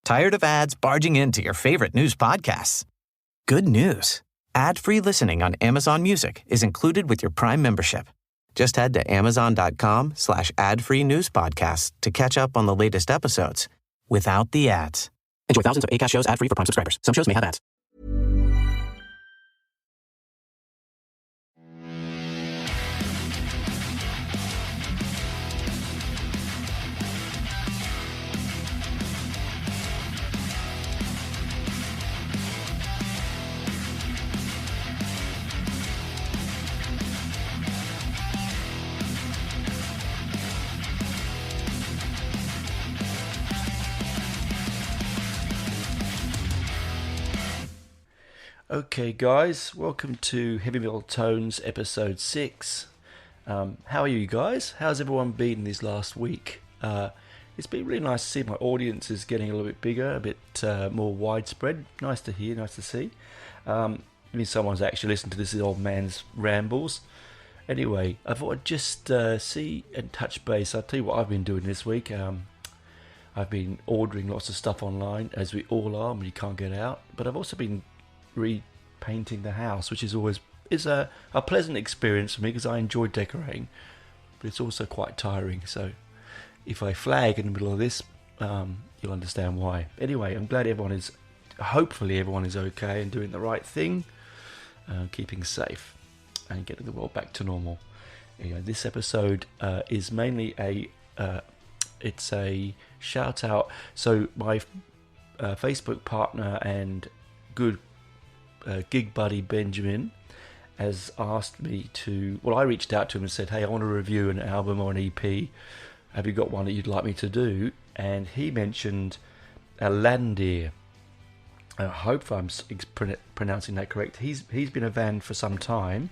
Tired of ads barging into your favorite news podcasts? Good news. Ad-free listening on Amazon Music is included with your Prime membership. Just head to amazon.com/ad-free news podcasts to catch up on the latest episodes without the ads. Enjoy thousands of Acast shows ad-free for Prime subscribers. Some shows may have ads. Okay guys, welcome to Heavy Metal Tones episode 6. How are you guys? How's everyone been this last week? It's been really nice to see my audience is getting a little bit bigger, a bit more widespread. Nice to hear, nice to see. I mean, someone's actually listened to this old man's rambles. Anyway, I thought I'd just see and touch base. I'll tell you what I've been doing this week. I've been ordering lots of stuff online, as we all are when you can't get out. But I've also been repainting the house, which is always a pleasant experience for me because I enjoy decorating, but it's also quite tiring. So if I flag in the middle of this, you'll understand why. Anyway, I'm glad hopefully everyone is okay and doing the right thing, keeping safe and getting the world back to normal. Anyway, this episode is mainly it's a shout out. So my Facebook partner and good gig buddy Benjamin has asked me to, I reached out to him and said, hey, I want to review an album or an EP. Have you got one that you'd like me to do? And he mentioned Ellende. I hope I'm pronouncing that correct. He's been a band for some time.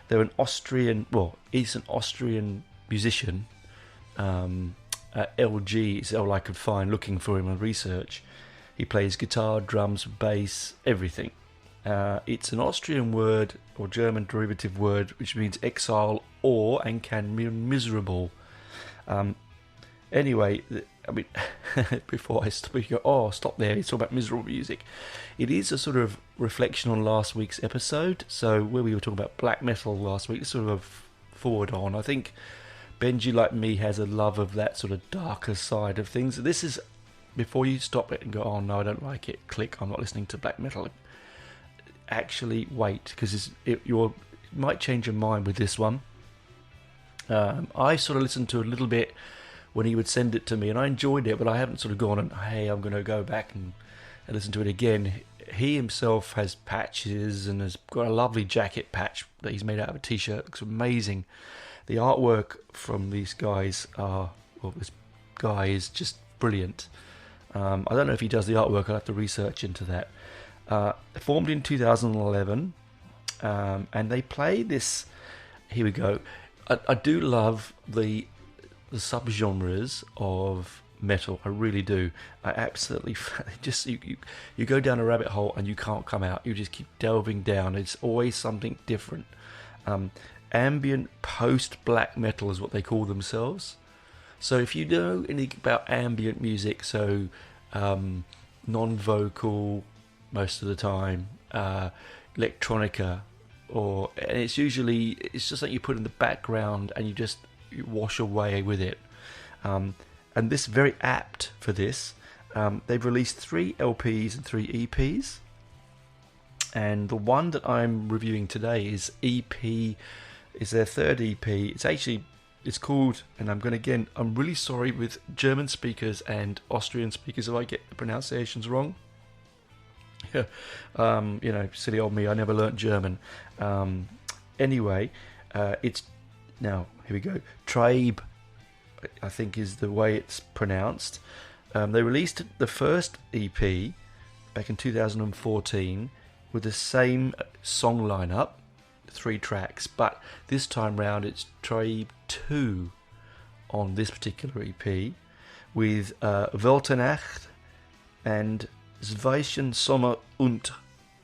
They're an Austrian, he's an Austrian musician. LG is all I could find looking for him on research. He plays guitar, drums, bass, everything. It's an Austrian word or German derivative word which means exile or and can mean miserable. Anyway, I mean, before I stop, you go, stop there, it's all about miserable music. It is a sort of reflection on last week's episode. So where we were talking about black metal last week, sort of forward on. I think Benji, like me, has a love of that sort of darker side of things. This is, before you stop it and go, oh no, I don't like it, click, I'm not listening to black metal. Actually wait, because you might change your mind with this one. I sort of listened to a little bit when he would send it to me, and I enjoyed it, but I haven't sort of gone and, hey, I'm going to go back and listen to it again. He himself has patches and has got a lovely jacket patch that he's made out of a t-shirt. It looks amazing. The artwork from these guys this guy is just brilliant. I don't know if he does the artwork, I'll have to research into that. Formed in 2011, and they play this. Here we go. I do love the subgenres of metal. I really do. I absolutely just you go down a rabbit hole and you can't come out. You just keep delving down. It's always something different. Ambient post black metal is what they call themselves. So if you know anything about ambient music, so non-vocal most of the time, electronica, and it's just like you put in the background and you wash away with it. And this is very apt for this. They've released 3 LPs and 3 EPs, and the one that I'm reviewing today is their 3rd EP. It's called, and I'm really sorry with German speakers and Austrian speakers if I get the pronunciations wrong. Silly old me, I never learnt German. Anyway, it's now, here we go. Tribe, I think is the way it's pronounced. They released the first EP back in 2014 with the same song lineup, 3 tracks, but this time round it's Tribe 2 on this particular EP with Welternacht and Zweichen Sommer und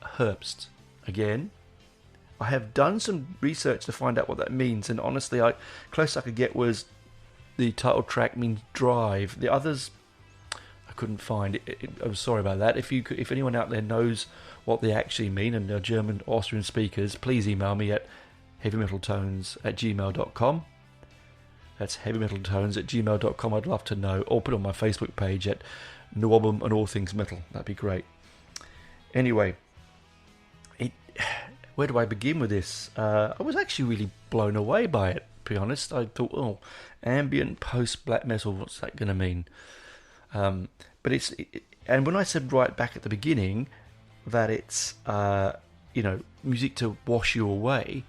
Herbst. Again, I have done some research to find out what that means, and honestly, close I could get was the title track means drive. The others, I couldn't find it. I'm sorry about that. If anyone out there knows what they actually mean and they're German, Austrian speakers, please email me at heavymetaltones@gmail.com. That's heavymetaltones@gmail.com. I'd love to know. Or put it on my Facebook page at New Album and All Things Metal. That'd be great. Anyway, where do I begin with this? I was actually really blown away by it, to be honest. I thought, ambient post-black metal, what's that going to mean? And when I said right back at the beginning that it's, music to wash you away,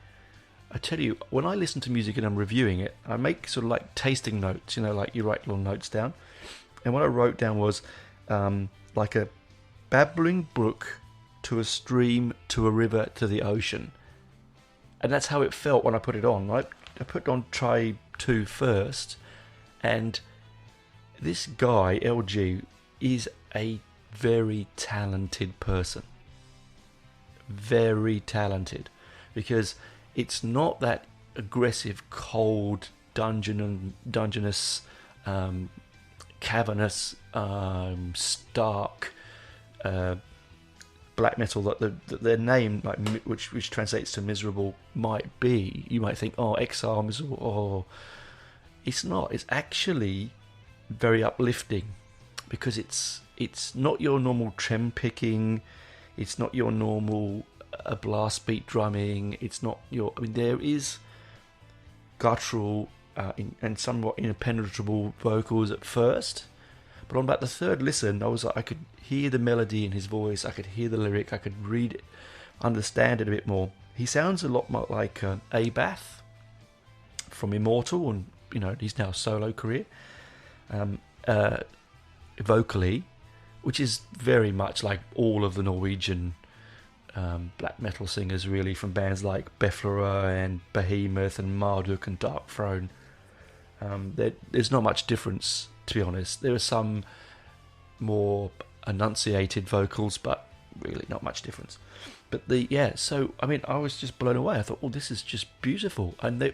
I tell you, when I listen to music and I'm reviewing it, I make sort of like tasting notes, like you write little notes down. And what I wrote down was like a babbling brook to a stream to a river to the ocean. And that's how it felt when I put it on, right? I put on try 2 first, and this guy, LG, is a very talented person. Very talented. Because it's not that aggressive, cold, dungeness, cavernous, stark black metal that their name, like which translates to miserable, might be. You might think, exile, miserable. It's not. It's actually very uplifting, because it's not your normal trem picking. It's not your normal blast beat drumming. It's not your. I mean, there is guttural and somewhat impenetrable vocals at first, but on about the third listen, I was like, I could hear the melody in his voice. I could hear the lyric. I could read it, understand it a bit more. He sounds a lot more like Abath from Immortal, and he's now solo career. Vocally, which is very much like all of the Norwegian black metal singers, really, from bands like Beflera and Behemoth and Marduk and Dark Throne. There's not much difference, to be honest. There are some more enunciated vocals, but really not much difference. But so I mean, I was just blown away. I thought, this is just beautiful, and they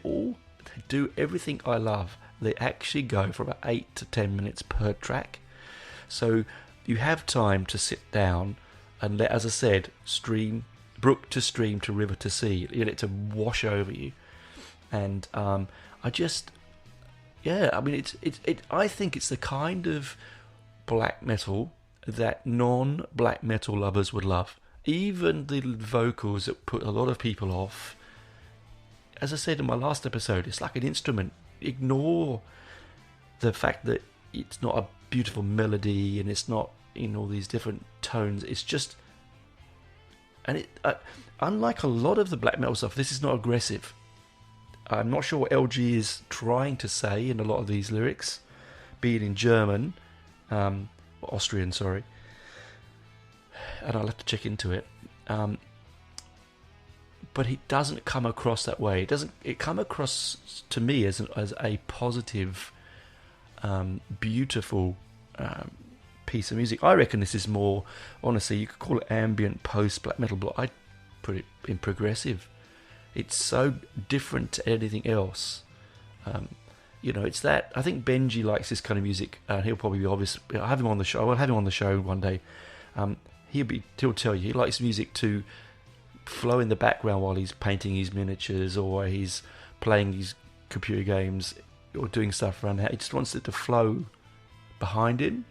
do everything I love. They actually go for about 8 to 10 minutes per track, so you have time to sit down and let, as I said, stream, brook to stream to river to sea. You let it to wash over you, and I mean, I think it's the kind of black metal that non-black metal lovers would love. Even the vocals that put a lot of people off. As I said in my last episode, it's like an instrument. Ignore the fact that it's not a beautiful melody and it's not in all these different tones. It's just, and unlike a lot of the black metal stuff, this is not aggressive. I'm not sure what LG is trying to say in a lot of these lyrics, be it in German, Austrian, sorry, and I'll have to check into it. But it doesn't come across that way. It come across to me as a positive, beautiful piece of music. I reckon this is more, honestly, you could call it ambient post black metal, but I'd put it in progressive. It's so different to anything else. It's that. I think Benji likes this kind of music, and he'll probably be obvious. I'll have him on the show. I'll have him on the show one day. He'll tell you he likes music to flow in the background while he's painting his miniatures, or he's playing his computer games, or doing stuff around the house. He just wants it to flow behind him,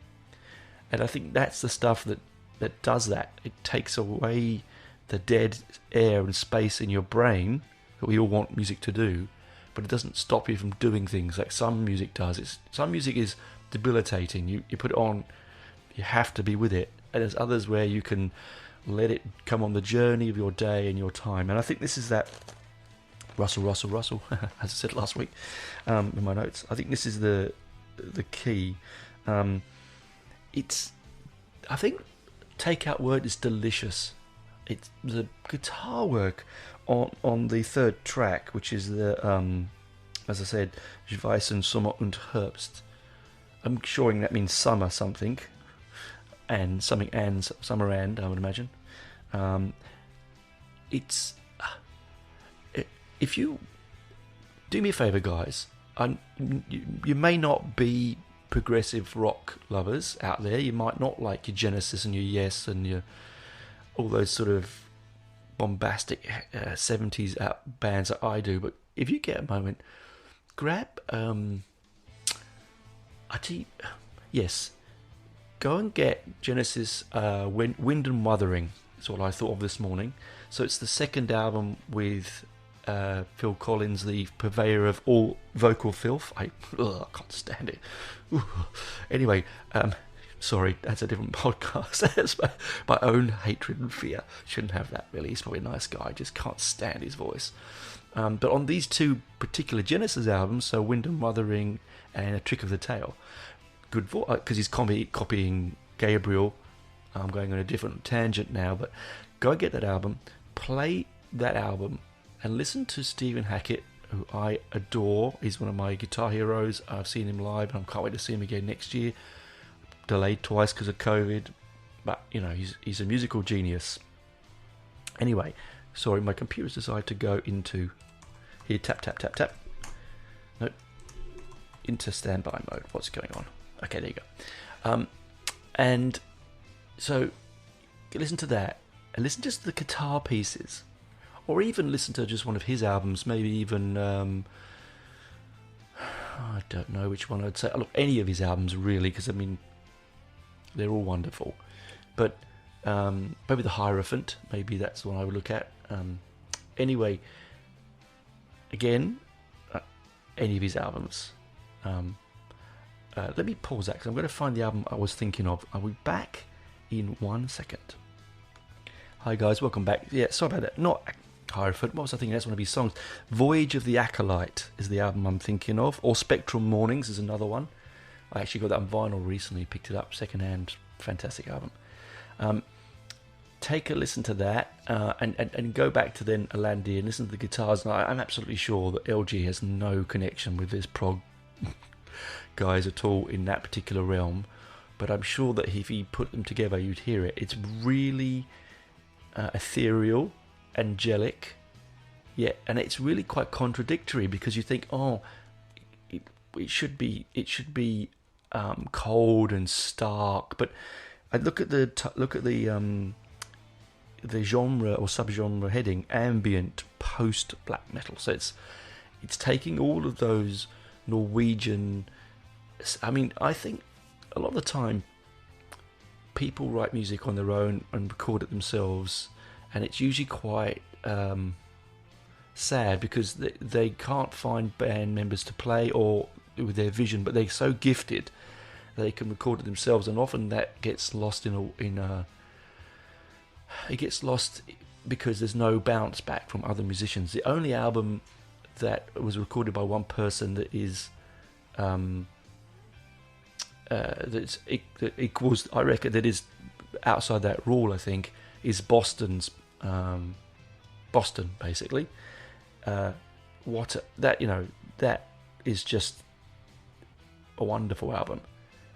and I think that's the stuff that does that. It takes away the dead air and space in your brain that we all want music to do, but it doesn't stop you from doing things like some music does. Some music is debilitating. You put it on, you have to be with it, and there's others where you can let it come on the journey of your day and your time. And I think this is that Russell, as I said last week in my notes. I think this is the key. I think Take Out Word is delicious. It's the guitar work on the third track, which is the as I said, Weißen Sommer und Herbst. I'm sure that means summer something, and something and summer and I would imagine. If you do me a favour, guys, you may not be progressive rock lovers out there. You might not like your Genesis and your Yes and your all those sort of bombastic 70s bands that I do, but if you get a moment, grab yes, go and get Genesis Wind and Wuthering. That's what I thought of this morning. So it's the second album with Phil Collins, the purveyor of all vocal filth. I can't stand it. Anyway, sorry, that's a different podcast. That's my own hatred and fear. Shouldn't have that, really. He's probably a nice guy. I just can't stand his voice. But on these two particular Genesis albums, so Wind and Wuthering and A Trick of the Tail, good voice, because he's copying Gabriel. I'm going on a different tangent now, but go and get that album, play that album, and listen to Stephen Hackett, who I adore. He's one of my guitar heroes. I've seen him live, and I can't wait to see him again next year. Delayed twice because of COVID, but you know, he's a musical genius. Anyway, sorry, my computer's decided to go into here. Tap. Nope. Into standby mode. What's going on? Okay, there you go. And so listen to that, and listen just to the guitar pieces, or even listen to just one of his albums. Maybe even I don't know which one I'd say. Look, any of his albums really, because I mean they're all wonderful. But maybe the Hierophant. Maybe that's the one I would look at. Anyway, again, any of his albums. Let me pause that because I'm going to find the album I was thinking of. I'll be back in 1 second. Hi guys, welcome back. Yeah, sorry about that. Not Hierophant. What was I thinking? That's one of his songs. Voyage of the Acolyte is the album I'm thinking of. Or Spectral Mornings is another one. I actually got that on vinyl recently. Picked it up secondhand. Fantastic album. Take a listen to that and go back to then Ellende and listen to the guitars. And I'm absolutely sure that LG has no connection with this prog guys at all in that particular realm, but I'm sure that if he put them together you'd hear it. It's really ethereal, angelic, yeah, and it's really quite contradictory because you think, it should be cold and stark, but I look at the genre or subgenre heading, ambient post black metal. So it's taking all of those Norwegian. I mean, I think a lot of the time people write music on their own and record it themselves, and it's usually quite sad because they can't find band members to play or with their vision, but they're so gifted they can record it themselves, and often that gets lost it gets lost because there's no bounce back from other musicians. The only album that was recorded by one person that is that equals, I reckon, that is outside that rule, I think, is Boston's Boston, basically. That is just a wonderful album,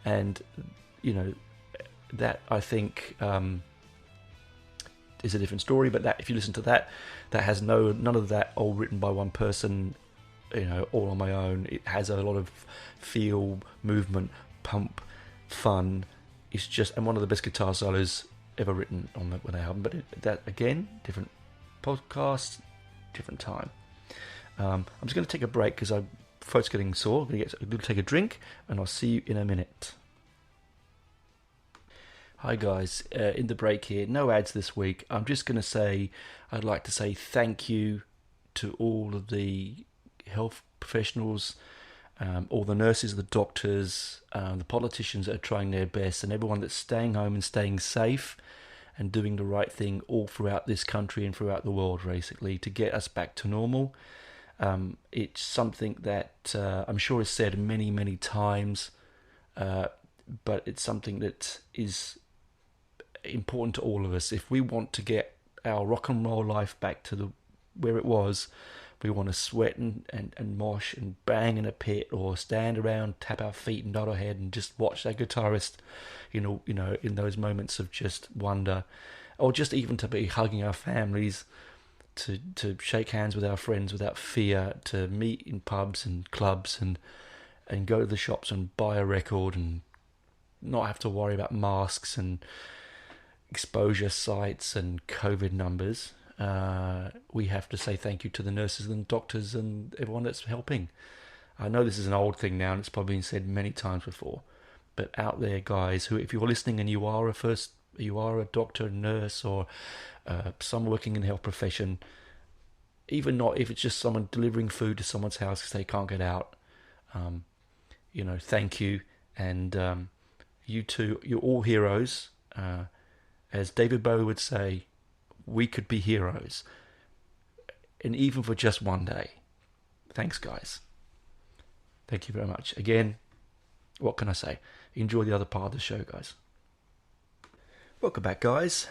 and that I think is a different story. But that, if you listen to that has none of that all written by one person, all on my own. It has a lot of feel, movement, pump, fun. It's just, and one of the best guitar solos ever written on that album. But that again, different podcast, different time. I'm just going to take a break because I'm throat's getting sore. I'm going to take a drink, and I'll see you in a minute. Hi guys, in the break here, no ads this week. I'm just going to say, I'd like to say thank you to all of the health professionals, all the nurses, the doctors, the politicians that are trying their best, and everyone that's staying home and staying safe and doing the right thing all throughout this country and throughout the world, basically, to get us back to normal. It's something that I'm sure is said many, many times, but it's something that is important to all of us. If we want to get our rock and roll life back to where it was, we want to sweat and mosh and bang in a pit, or stand around, tap our feet and nod our head and just watch that guitarist, in those moments of just wonder, or just even to be hugging our families, to shake hands with our friends without fear, to meet in pubs and clubs and and go to the shops and buy a record and not have to worry about masks and exposure sites and COVID numbers. We have to say thank you to the nurses and doctors and everyone that's helping. I know this is an old thing now and it's probably been said many times before, but out there, guys, who, if you're listening and you are a doctor, nurse, or someone working in the health profession, even not if it's just someone delivering food to someone's house because they can't get out, thank you. And you two, you're all heroes. As David Bowie would say, we could be heroes. And even for just one day. Thanks, guys. Thank you very much. Again, what can I say? Enjoy the other part of the show, guys. Welcome back, guys.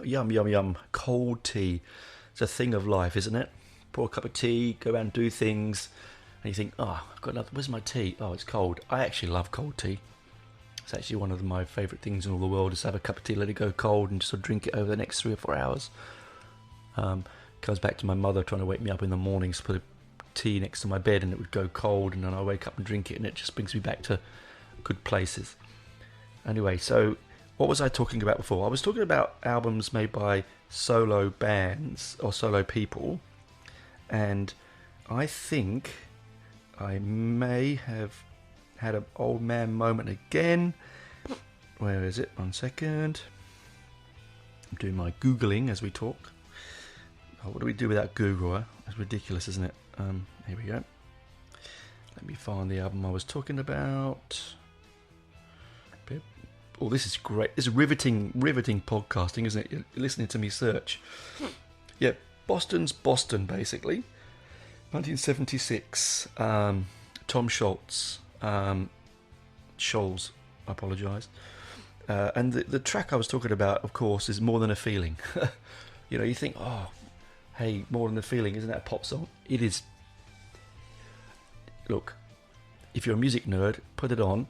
Yum, yum, yum. Cold tea. It's a thing of life, isn't it? Pour a cup of tea, go out and do things, and you think, I've got nothing. Where's my tea? Oh, it's cold. I actually love cold tea. It's actually one of my favourite things in all the world, is have a cup of tea, let it go cold, and just sort of drink it over the next 3 or 4 hours. Comes back to my mother trying to wake me up in the mornings to put a tea next to my bed, and it would go cold, and then I wake up and drink it, and it just brings me back to good places. Anyway, so what was I talking about before? I was talking about albums made by solo bands or solo people, and I think I may have had an old man moment again. Where is it? 1 second. I'm doing my Googling as we talk. What do we do without Google? Huh? That's ridiculous, isn't it? Here we go. Let me find the album I was talking about. Oh, this is great. This is riveting podcasting, isn't it? You're listening to me search. Yeah, Boston's Boston, basically. 1976. Tom Scholz. Scholz, I apologise. And the track I was talking about, of course, is More Than a Feeling. You think, hey, More Than a Feeling, isn't that a pop song? It is. Look, if you're a music nerd, put it on,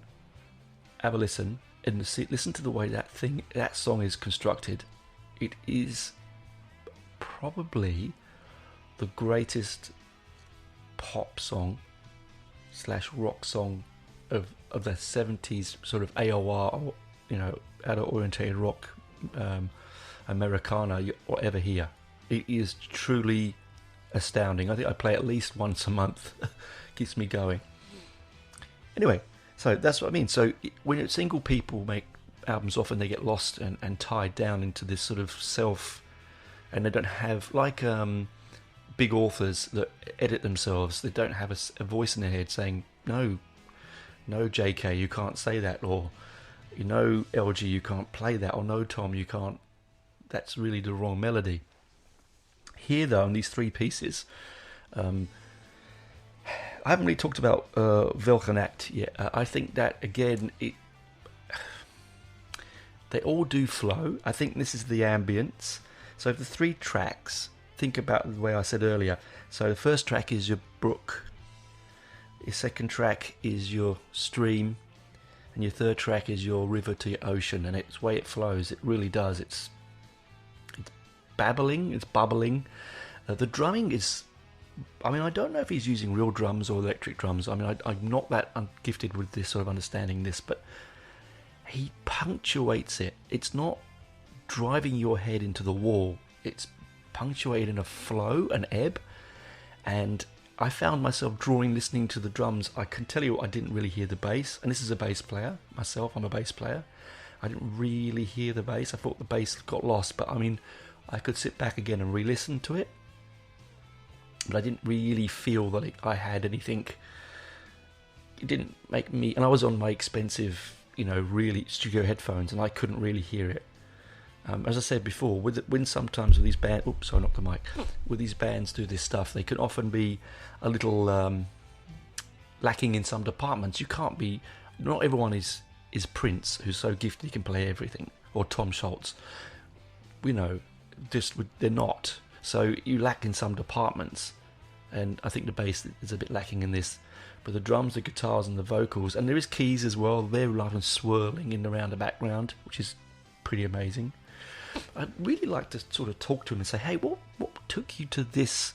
have a listen, and listen to the way that song is constructed. It is probably the greatest pop song / rock song of the 70s, sort of AOR, or adult orientated rock, Americana, or ever hear. It is truly astounding. I think I play at least once a month. Keeps me going. Anyway, so that's what I mean. So when single people make albums, often they get lost and tied down into this sort of self, and they don't have, like big authors that edit themselves, they don't have a voice in their head saying, no JK, you can't say that, or LG, you can't play that, or no Tom, you can't, that's really the wrong melody. Here though, in these 3 pieces, I haven't really talked about Welke Nacht yet. I think that, again, they all do flow. I think this is the ambience. So the 3 tracks, think about the way I said earlier. So the first track is your brook. Your second track is your stream. And your third track is your river to your ocean. And it's the way it flows. It really does. It's babbling. It's bubbling. The drumming is... I don't know if he's using real drums or electric drums. I'm not that gifted with this sort of understanding this, but he punctuates it. It's not driving your head into the wall. It's punctuated in a flow, an ebb. And I found myself listening to the drums. I can tell you, I didn't really hear the bass. And this is a bass player. Myself, I'm a bass player. I didn't really hear the bass. I thought the bass got lost. But I could sit back again and re-listen to it. But I didn't really feel that I had anything. It didn't make me... And I was on my expensive, really studio headphones, and I couldn't really hear it. As I said before, when sometimes with these bands... Oops, sorry, not the mic. With these bands do this stuff, they can often be a little lacking in some departments. You can't be... Not everyone is Prince, who's so gifted he can play everything, or Tom Scholz. They're not. So you lack in some departments, and I think the bass is a bit lacking in this. But the drums, the guitars, and the vocals, and there is keys as well. They're live and swirling in around the background, which is pretty amazing. I'd really like to sort of talk to him and say, hey, what took you to this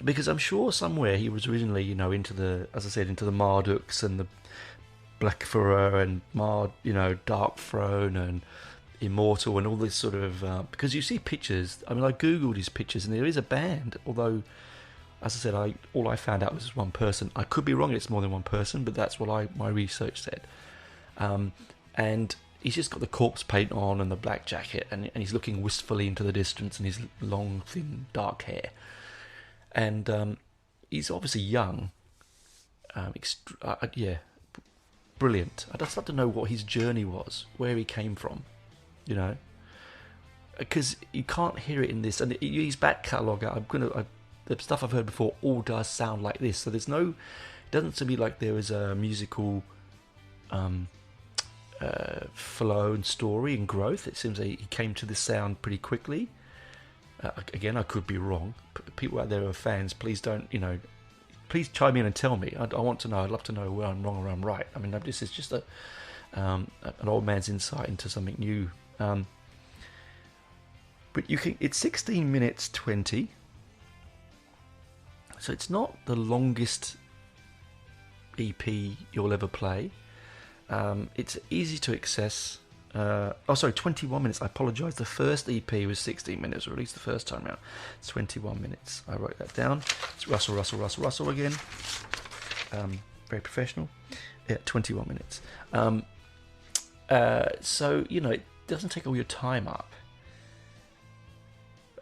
because I'm sure somewhere he was originally, you know, into the, as I said, into the Marduks and the Black Furor and Dark Throne and Immortal and all this sort of, because you see pictures. I mean, I googled his pictures and there is a band, although, as I said, all I found out was one person. I could be wrong; it's more than one person, but that's what my research said. And he's just got the corpse paint on and the black jacket, and he's looking wistfully into the distance, and his long, thin, dark hair, and he's obviously young. Yeah, brilliant. I'd just like to know what his journey was, where he came from, you know, because you can't hear it in this. And his back catalogue, the stuff I've heard before all does sound like this. So there's no, it doesn't seem to be like there is a musical flow and story and growth. It seems he came to this sound pretty quickly. Again, I could be wrong. People out there who are fans, please don't, please chime in and tell me. I want to know. I'd love to know where I'm wrong or I'm right. I mean, this is just an old man's insight into something new. But it's 16 minutes 20. So it's not the longest EP you'll ever play. It's easy to access. 21 minutes. I apologise. The first EP was 16 minutes, released the first time around. It's 21 minutes. I wrote that down. It's Russell again. Very professional. Yeah, 21 minutes. So, it doesn't take all your time up.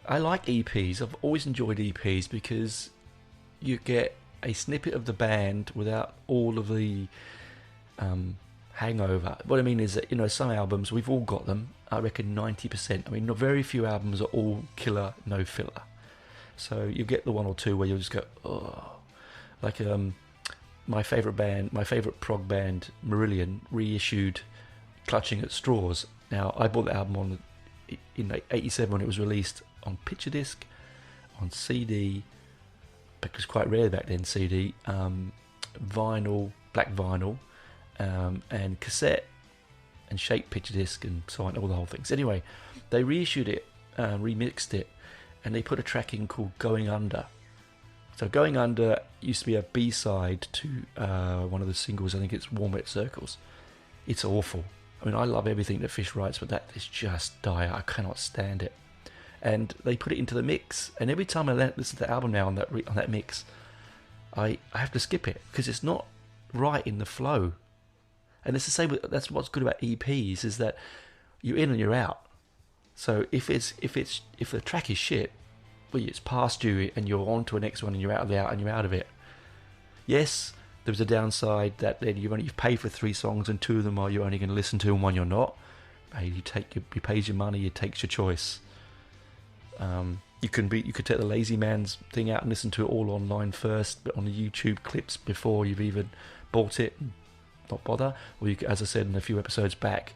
I like EPs. I've always enjoyed EPs because you get a snippet of the band without all of the hangover. What I mean is that, some albums, we've all got them. I reckon 90%. I mean, very few albums are all killer, no filler. So you get the one or two where you'll just go, oh. Like my favourite prog band, Marillion, reissued Clutching at Straws. Now, I bought the album in 87 when it was released on picture disc, on CD, because quite rare back then, CD, vinyl, black vinyl, and cassette and shaped picture disc and so on, all the whole things. Anyway, they reissued it, remixed it, and they put a track in called Going Under. So Going Under used to be a B-side to one of the singles. I think it's Warm Wet Circles. It's awful. I mean, I love everything that Fish writes, but that is just dire. I cannot stand it. And they put it into the mix, and every time I listen to the album now on that mix, I have to skip it because it's not right in the flow. And it's the same. That's what's good about EPs, is that you're in and you're out. So if the track is shit, well, it's past you and you're on to the next one and you're out of it. Yes, there's a downside that then you've paid for 3 songs and 2 of them you're only going to listen to and 1 you're not. You pays your money, it takes your choice. You could take the lazy man's thing out and listen to it all online first, but on the YouTube clips before you've even bought it, and not bother. Or you could, as I said in a few episodes back,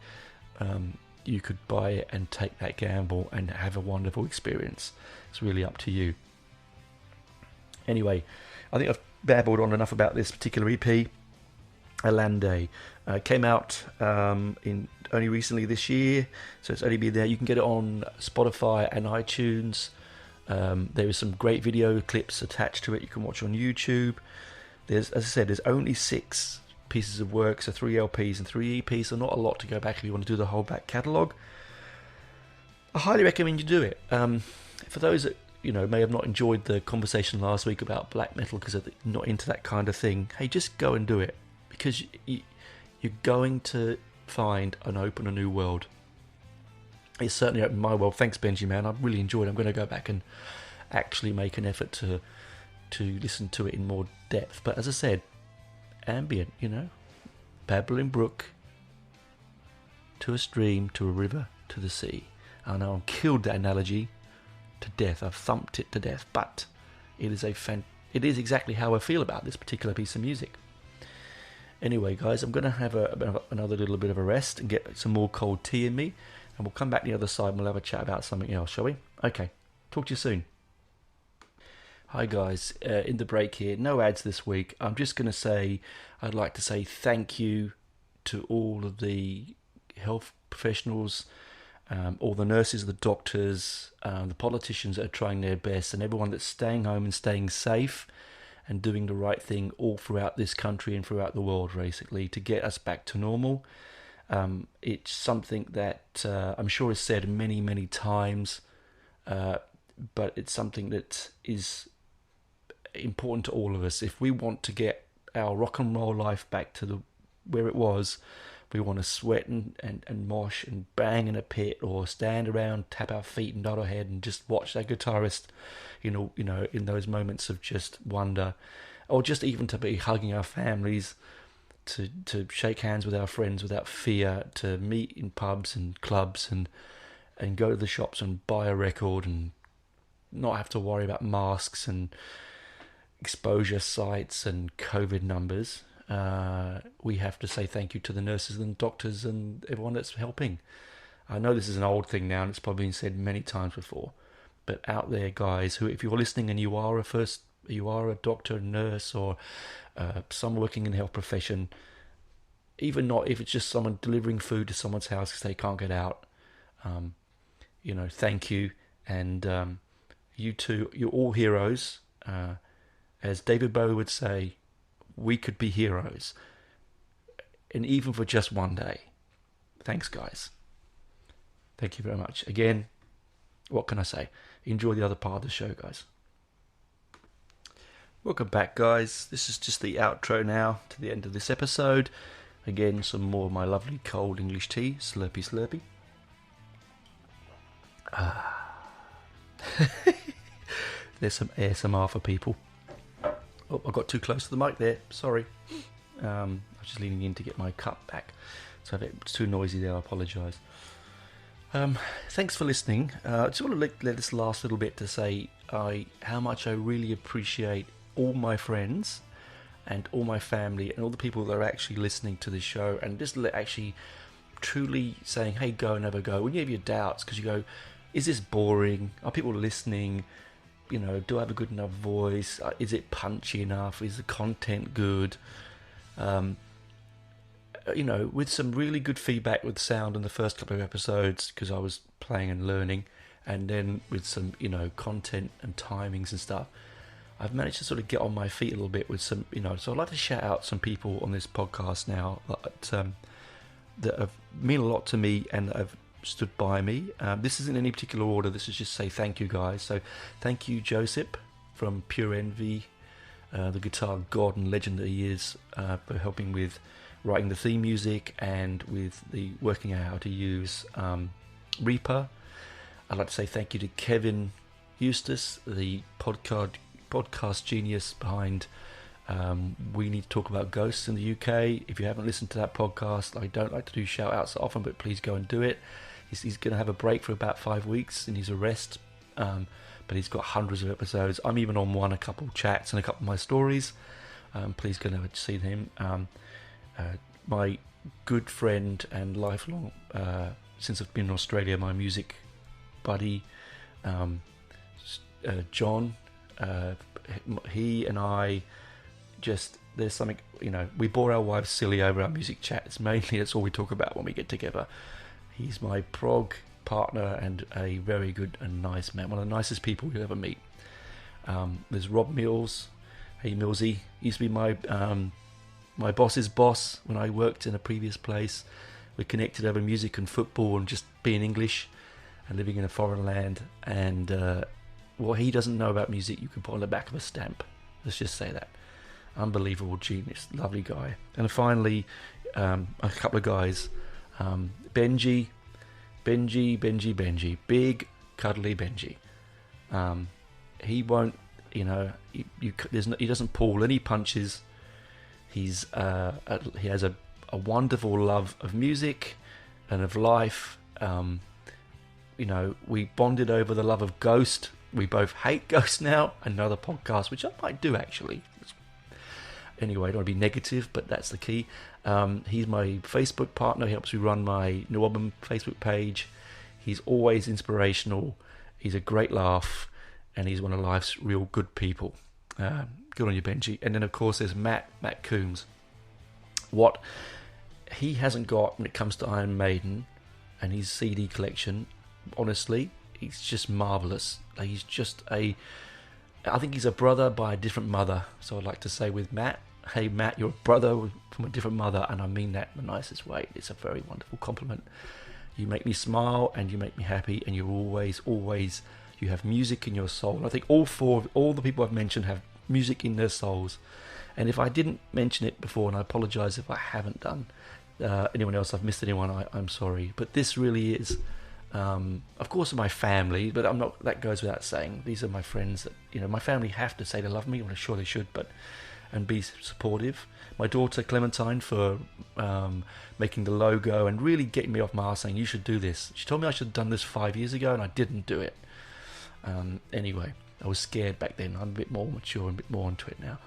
you could buy it and take that gamble and have a wonderful experience. It's really up to you. Anyway, I think I've babbled on enough about this particular EP. Ellende came out in only recently this year, so it's only been there. You can get it on Spotify and iTunes. There is some great video clips attached to it you can watch on YouTube. As I said, there's only 6 pieces of work, so 3 LPs and 3 EPs, so not a lot to go back if you want to do the whole back catalogue. I highly recommend you do it. For those that may have not enjoyed the conversation last week about black metal because they're not into that kind of thing, hey, just go and do it, because you're going to find and open a new world. It's certainly opened my world. Thanks, Benji, man. I've really enjoyed it. I'm going to go back and actually make an effort to listen to it in more depth. But as I said, ambient, babbling brook to a stream, to a river, to the sea. I know I've killed that analogy to death. I've thumped it to death, but it is exactly how I feel about this particular piece of music. Anyway, guys, I'm going to have another little bit of a rest and get some more cold tea in me, and we'll come back the other side and we'll have a chat about something else, shall we? Okay, talk to you soon. Hi guys, in the break here, no ads this week. I'm just going to say, I'd like to say thank you to all of the health professionals all the nurses, the doctors, the politicians that are trying their best, and everyone that's staying home and staying safe and doing the right thing all throughout this country and throughout the world, basically, to get us back to normal. It's something that I'm sure is said many, many times, but it's something that is important to all of us. If we want to get our rock and roll life back to where it was, we want to sweat and mosh and bang in a pit, or stand around, tap our feet and nod our head and just watch that guitarist, you know, in those moments of just wonder, or just even to be hugging our families, to shake hands with our friends without fear, to meet in pubs and clubs and go to the shops and buy a record and not have to worry about masks and exposure sites and COVID numbers. We have to say thank you to the nurses and doctors and everyone that's helping. I know this is an old thing now and it's probably been said many times before, but out there, guys, who, if you're listening and you are a doctor, nurse, or someone working in the health profession, even not if it's just someone delivering food to someone's house because they can't get out, you know, thank you. And you two, you're all heroes. As David Bowie would say, we could be heroes, and even for just one day. Thanks, guys. Thank you very much. Again, what can I say? Enjoy the other part of the show, guys. Welcome back, guys. This is just the outro now to the end of this episode. Again, some more of my lovely cold English tea. Slurpy, slurpy. There's some ASMR for people. Oh, I got too close to the mic there. Sorry. I was just leaning in to get my cup back. So if it's too noisy there, I apologise. Thanks for listening. I just want to let this last little bit to say how much I really appreciate all my friends and all my family and all the people that are actually listening to this show, and just actually truly saying, hey, go and never go. When you have your doubts, because you go, is this boring? Are people listening? You know, do I have a good enough voice? Is it punchy enough? Is the content good? You know, with some really good feedback with sound in the first couple of episodes, because I was playing and learning, and then with some, you know, content and timings and stuff, I've managed to sort of get on my feet a little bit with some, you know, so I'd like to shout out some people on this podcast now that have mean a lot to me and that have stood by me. This isn't in any particular order. This is just say thank you, guys. So thank you, Joseph from Pure Envy, the guitar god and legend that he is, for helping with writing the theme music and with the working out how to use Reaper. I'd like to say thank you to Kevin Eustace, the podcast genius behind We Need to Talk About Ghosts in the UK. If you haven't listened to that podcast, I don't like to do shout outs often, but please go and do it. He's going to have a break for about 5 weeks in his arrest, but he's got hundreds of episodes. I'm even on one, a couple chats and a couple of my stories. Please go and see him. My good friend and lifelong, since I've been in Australia, my music buddy, John, he and I just, there's something, you know, we bore our wives silly over our music chat. It's mainly, that's all we talk about when we get together. He's my prog partner and a very good and nice man, one of the nicest people you'll ever meet. There's Rob Mills. Hey Millsy, he used to be my boss's boss when I worked in a previous place. We connected over music and football and just being English and living in a foreign land. And what he doesn't know about music, you can put on the back of a stamp. Let's just say that. Unbelievable genius, lovely guy. And finally, a couple of guys. Benji, big cuddly Benji. He won't, you know, he doesn't pull any punches. He has a wonderful love of music and of life. You know, we bonded over the love of Ghost. We both hate Ghost now. Another podcast, which I might do actually. Anyway, I don't want to be negative, but that's the key. He's my Facebook partner. He helps me run my new album Facebook page. He's always inspirational. He's a great laugh, and he's one of life's real good people. Good on you, Benji. And then, of course, there's Matt Coombs. What he hasn't got when it comes to Iron Maiden, and his CD collection, honestly, he's just marvellous. Like, he's just I think he's a brother by a different mother. So I'd like to say with Matt, hey Matt, you're a brother from a different mother, and I mean that in the nicest way. It's a very wonderful compliment. You make me smile and you make me happy, and you're always, you have music in your soul. And I think all the people I've mentioned have music in their souls. And if I didn't mention it before, and I apologise if I haven't done, anyone else, I've missed anyone, I'm sorry. But this really is, of course, my family, but I'm not. That goes without saying. These are my friends that, my family have to say they love me, or I'm sure they should, and be supportive. My daughter Clementine for making the logo and really getting me off my arse, saying you should do this. She told me I should have done this 5 years ago, and I didn't do it. Anyway, I was scared back then. I'm a bit more mature and a bit more onto it now.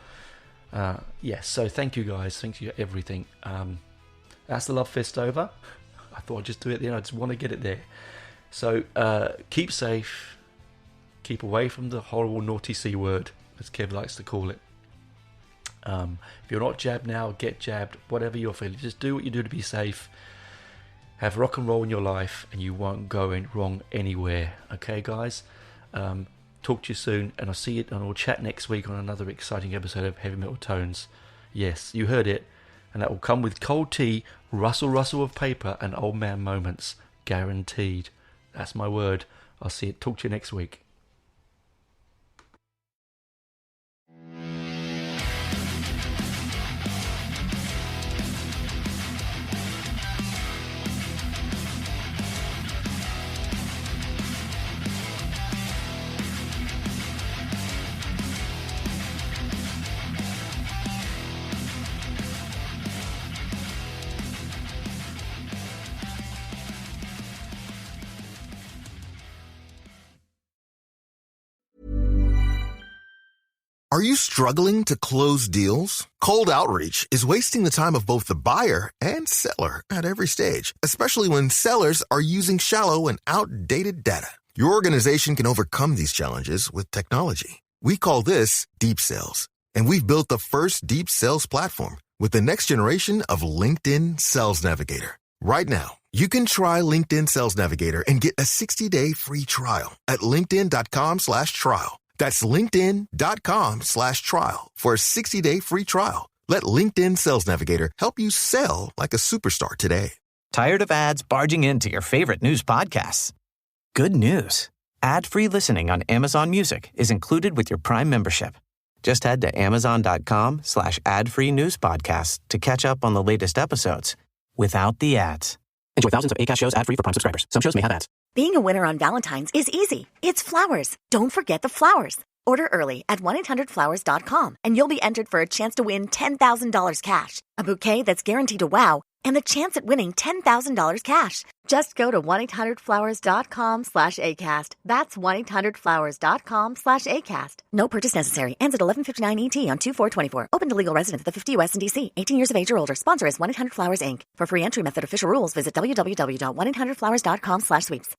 Yes, so thank you guys. Thank you for everything. That's the Love Fest over. I thought I'd just do it then. I just want to get it there. So keep safe. Keep away from the horrible naughty C word, as Kev likes to call it. If you're not jabbed now, get jabbed. Whatever you're feeling, just do what you do to be safe. Have rock and roll in your life, and you won't go wrong anywhere. Okay, guys? Talk to you soon, and I'll see you, and we'll chat next week on another exciting episode of Heavy Metal Tones. Yes, you heard it, and that will come with cold tea, rustle of paper, and old man moments. Guaranteed. That's my word. I'll see you. Talk to you next week. Are you struggling to close deals? Cold outreach is wasting the time of both the buyer and seller at every stage, especially when sellers are using shallow and outdated data. Your organization can overcome these challenges with technology. We call this Deep Sales, and we've built the first deep sales platform with the next generation of LinkedIn Sales Navigator. Right now, you can try LinkedIn Sales Navigator and get a 60-day free trial at linkedin.com/trial. That's linkedin.com/trial for a 60-day free trial. Let LinkedIn Sales Navigator help you sell like a superstar today. Tired of ads barging into your favorite news podcasts? Good news. Ad-free listening on Amazon Music is included with your Prime membership. Just head to amazon.com/ad-free news podcasts to catch up on the latest episodes without the ads. Enjoy thousands of Acast shows ad-free for Prime subscribers. Some shows may have ads. Being a winner on Valentine's is easy. It's flowers. Don't forget the flowers. Order early at 1-800-Flowers.com and you'll be entered for a chance to win $10,000 cash, a bouquet that's guaranteed to wow, and the chance at winning $10,000 cash. Just go to 1-800-Flowers.com/ACAST. That's 1-800-Flowers.com/ACAST. No purchase necessary. Ends at 11:59 ET on 2/4/24. Open to legal residents of the 50 U.S. and D.C. 18 years of age or older. Sponsor is 1-800-Flowers, Inc. For free entry method official rules, visit www.1800flowers.com/sweeps.